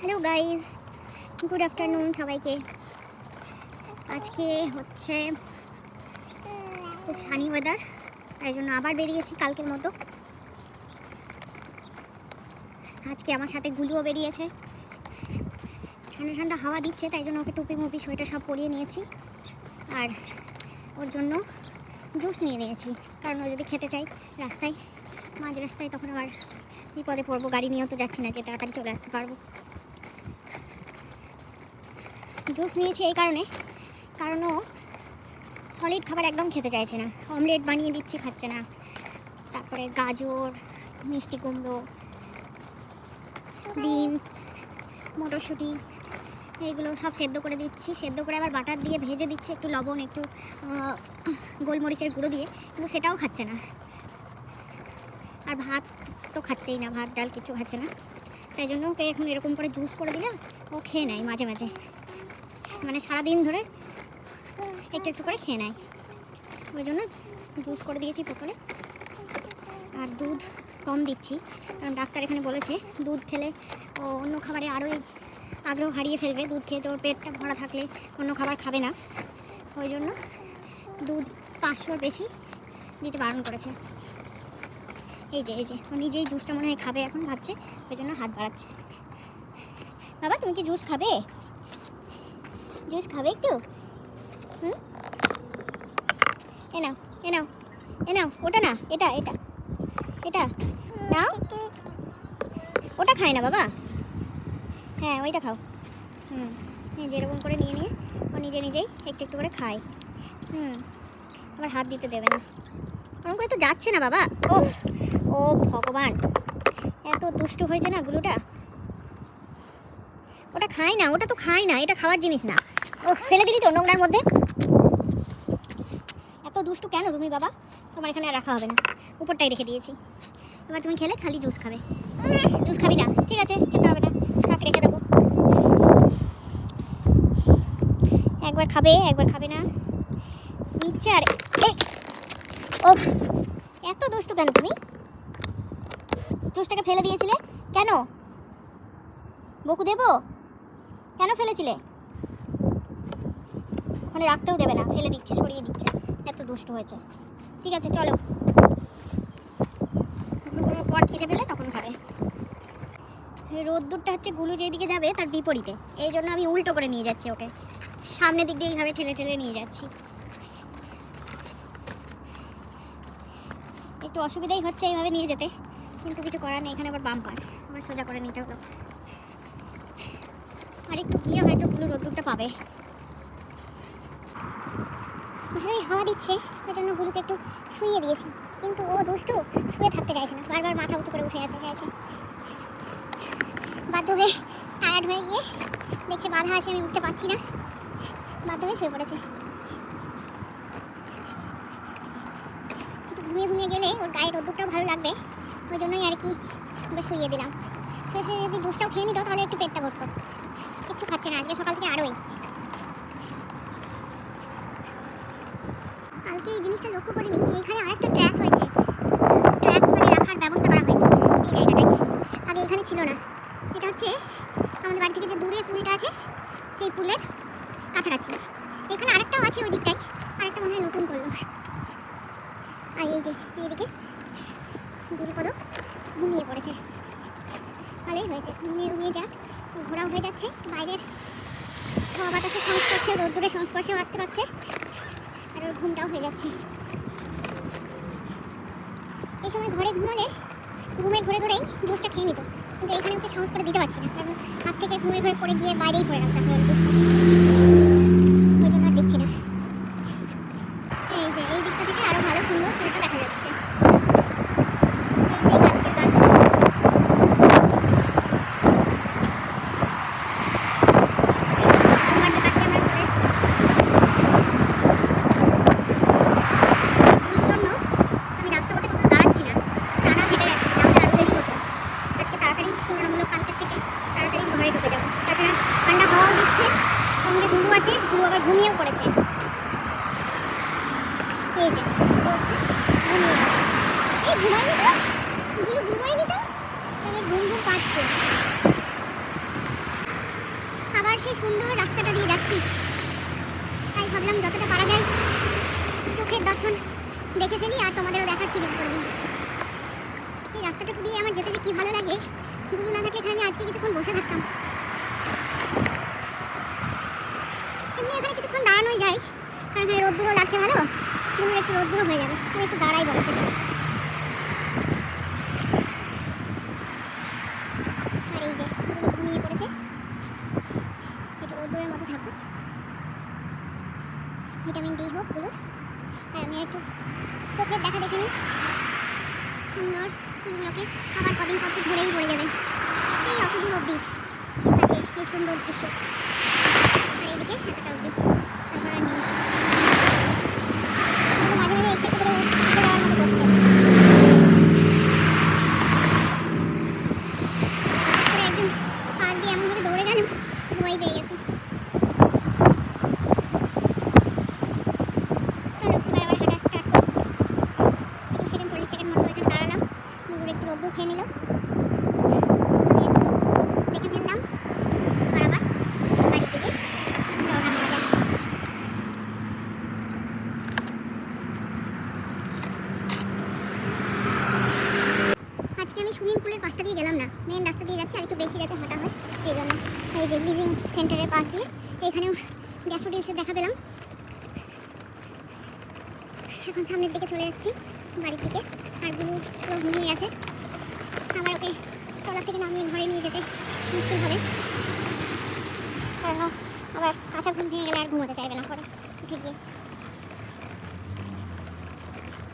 Hello guys, good afternoon সবাইকে। আজকে হচ্ছে খুব সানি ওয়েদার, তাই জন্য আবার বেরিয়েছি কালকের মতো। আজকে আমার সাথে গুলুও বেরিয়েছে। ঠান্ডা ঠান্ডা হাওয়া দিচ্ছে, তাই জন্য ওকে টুপি মুপি সোয়েটার সব পরিয়ে নিয়েছি। আর ওর জন্য জুস নিয়ে নিয়েছি, কারণ ও যদি খেতে চাই রাস্তায় মাঝ রাস্তায়, তখন আবার বিপদে পড়বো। গাড়ি নিয়েও তো যাচ্ছি না যে তাড়াতাড়ি চলে আসতে পারবো। জুস নিয়েছি এই কারণ ও সলিড খাবার একদম খেতে চাইছে না। অমলেট বানিয়ে দিচ্ছি, খাচ্ছে না। তারপরে গাজর, মিষ্টি কুমড়ো, বিনস, মটরশুঁটি এইগুলো সব সেদ্ধ করে দিচ্ছি। সেদ্ধ করে আবার বাটার দিয়ে ভেজে দিচ্ছি, একটু লবণ, একটু গোলমরিচের গুঁড়ো দিয়ে, কিন্তু সেটাও খাচ্ছে না। আর ভাত তো খাচ্ছেই না, ভাত ডাল কিছু খাচ্ছে না। তাই জন্য ওকে এখন এরকম করে জুস করে দিলে ও খেয়ে নেয় মাঝে মাঝে, মানে সারাদিন ধরে একটু একটু করে খেয়ে নেয়। ওই জন্য জুস করে দিয়েছি বোতলে। আর দুধ কম দিচ্ছি, কারণ ডাক্তার এখানে বলেছে দুধ খেলে ও অন্য খাবারে আরোই আগ্রহ হারিয়ে ফেলবে। দুধ খেয়ে ওর পেটটা ভরা থাকলে অন্য খাবার খাবে না। ওই জন্য দুধ 500-র বেশি দিতে বারণ করেছে। এই যে ও নিজেই জুসটা মনে হয় খাবে এখন, ভাবছে, ওই জন্য হাত বাড়াচ্ছে। বাবা, তুমি কি জুস খাবে? জুস খাবে একটু? এ নাও, এ নাও, এ নাও। ওটা না, এটা এটা এটা নাও। ওটা খায় না বাবা, হ্যাঁ ওইটা খাও। যেরকম করে নিয়ে ও নিজেই একটু একটু করে খায়। আবার হাত দিতে দেবে না। ওরকম করে তো যাচ্ছে না বাবা। ও ভগবান, এত দুষ্টু হয়েছে না গুলুটা। ওটা খায় না, ওটা তো খায় না, এটা খাওয়ার জিনিস না। ও ফেলে দিলি তো নোংরার মধ্যে। এত দুষ্টু কেন তুমি বাবা? তোমার এখানে আর রাখা হবে না, উপরটাই রেখে দিয়েছি। এবার তুমি খেলে খালি জুস খাবে। জুস খাবি না? ঠিক আছে, খেতে হবে না, থাক, রেখে দেবো। একবার খাবে না, নিচ্ছে। আর ওফ, এত দুষ্টু কেন তুমি? জুসটাকে ফেলে দিয়েছিলে কেন? বকু দেবো? কেন ফেলেছিলে? ওখানে রাখতেও দেবে না, ফেলে দিচ্ছে, সরিয়ে দিচ্ছে। এত দুষ্টু হয়েছে। ঠিক আছে, চলো, পর খিদে পেলে তখন খাবে। রোদ্দুরটা হচ্ছে গুলু যেদিকে যাবে তার বিপরীতে, এই জন্য আমি উল্টো করে নিয়ে যাচ্ছি ওকে। সামনের দিক দিয়ে এইভাবে ঠেলে ঠেলে নিয়ে যাচ্ছি। একটু অসুবিধাই হচ্ছে এইভাবে নিয়ে যেতে, কিন্তু কিছু করার নেই। এখানে আবার বাম্পার, আমার সোজা করে নিতে হলো। আর একটু গিয়ে হয়তো গুলো রোদ্দুরটা পাবে। ভালোই হাওয়া দিচ্ছে, ওই জন্য গুলুকে একটু শুইয়ে দিয়েছি, কিন্তু ও দুষ্টু, শুয়ে থাকতে চাইছে না, বারবার মাথা উঁচু করে উঠে যেতে চাইছে। বাধ্য হয়ে, টায়ার্ড হয়ে গিয়ে দেখছে বাধা আছে, আমি উঠতে পারছি না, বাধ্য হয়ে শুয়ে পড়েছে। ঘুমিয়ে গেলে ওর গায়ে রোদ্দুরটাও ভালো লাগবে, ওই জন্যই আর কি ওকে শুইয়ে দিলাম। সে যদি জুসটাও খেয়ে নিত তাহলে একটু পেটটা ভরতো। কিচ্ছু খাচ্ছে না আজকে, সকাল থেকে আরোই। কালকে এই জিনিসটা লক্ষ্য করিনি, এইখানে আরেকটা ট্র্যাশ হয়েছে। ট্র্যাশ মানে রাখার ব্যবস্থা করা হয়েছে এই জায়গাটায়, আগে এখানে ছিল না। এটা হচ্ছে আমাদের বাড়ি থেকে যে দূরে পুলটা আছে, সেই পুলের কাছাকাছি। এখানে আরেকটাও আছে ওই দিকটায়, আরেকটা মনে হয় নতুন করলো। আর এই যে এইদিকে গুরুপদ ঘুমিয়ে পড়েছে, ভালোই হয়েছে। ঘুমিয়ে যাক, ঘোরাও হয়ে যাচ্ছে, বাইরের হাওয়া বাতাসের সংস্পর্শে, রোদ্দুরের সংস্পর্শেও আসতে পারছে, আর ওর ঘুমটাও হয়ে যাচ্ছে। এই সময় ঘরে ঘুমালে ঘুমের ঘরে ধরেই জুসটা খেয়ে নিত, কিন্তু এখানে ওকে সাহস করে দিতে পারছি না, কারণ হাত থেকে ঘুমের ঘরে পড়ে গিয়ে বাইরেই পড়ে রাখতে হবে জুসটা, ওই জন্য আর দিচ্ছি না। এই যে এই দিকটা থেকে আরো ভালো সুন্দর ফুলটা দেখা যাচ্ছে, সেই কালকের গাছটা। আমার কাছে আমরা চলে এসেছি, জন্য আমি রাস্তা পথে কোথাও দাঁড়াচ্ছি না, টানা হেঁটে যাচ্ছি, নাহলে আরো দেরি হতো। আজকে তাড়াতাড়ি তুলনামূলক কালকের থেকে তাড়াতাড়ি ঘরে ঢুকে যাবো। তাছাড়া ঠান্ডা হাওয়াও দিচ্ছে, সঙ্গে গুলু আছে, গুলু আবার ঘুমিয়েও পড়েছে। এই যে ও হচ্ছে ঘুমিয়ে গেছে। এই ঘুমায়নি তো, গুলু ঘুমায়নি তো, তবে ঘুম পাচ্ছে। সুন্দর রাস্তাটা দিয়ে যাচ্ছি, তাই ভাবলাম যতটা পারা যায় চোখের দর্শন দেখে ফেলি আর তোমাদেরও দেখার সুযোগ করে দিই। এই রাস্তাটা দিয়ে আমার যেতে যে কি ভালো লাগে, গুরু না থাকলে এখানে আমি আজকে কিছুক্ষণ বসে থাকতাম। এমনি এখানে কিছুক্ষণ দাঁড়ানোই যায়, কারণ এখানে রোদ্দুরও লাগছে ভালো, গুরুর একটু রোদ্দুরও হয়ে যাবে, আমি একটু দাঁড়াই বলো তো। আর এই যে গুরু ঘুমিয়ে পড়েছে, একটু রোদ্দুরের মধ্যে থাকুক, ভিটামিন ডি হোক গুলোর। আর আমি একটু চোখের দেখা দেখে নিই সুন্দর ফুলগুলোকে, আবার কদিন পর তো ঝরেই পড়ে যাবে, সেই অত দূর অবধি আছে এই সুন্দর দৃশ্য। আর এইদিকে এতটা অবধি, তারপর আর নেই। মাঝে মাঝে একটু করে উঠে যাওয়ার মতো করছে। একজন পাশ দিয়ে এমনভাবে দৌড়ে গেল, ভয় পেয়ে গেছে। চলো এবার আবার হাঁটা স্টার্ট করি। 30 সেকেন্ড 40 সেকেন্ড মতো এখানে দাঁড়ালাম, গুরুর একটু রোদ্দুর খেয়ে নিল, দেখে ফেললাম, আর আবার বাড়ির দিকে রওনা হওয়া যাক। আজকে আমি সুইমিং পুলের পাশটা দিয়ে গেলাম না, মেন রাস্তা দিয়ে যাচ্ছি, আর একটু বেশি যাতে হাঁটা হয় এই জন্য। এই যে লিভিং সেন্টারের পাশ দিয়ে এখানেও ড্যাফোডিলসের দেখা পেলাম। এখন সামনের দিকে চলে যাচ্ছি বাড়ির দিকে, আর গুরু পুরো ঘুমিয়ে গেছে, আবার ওকে স্কলার থেকে নামিয়ে ঘরে নিয়ে যেতে মুশকিল হবে, কারণ আবার কাঁচা ঘুম ভেঙে গেলে আর ঘুমোতে চাইবে না পরে উঠে গিয়ে।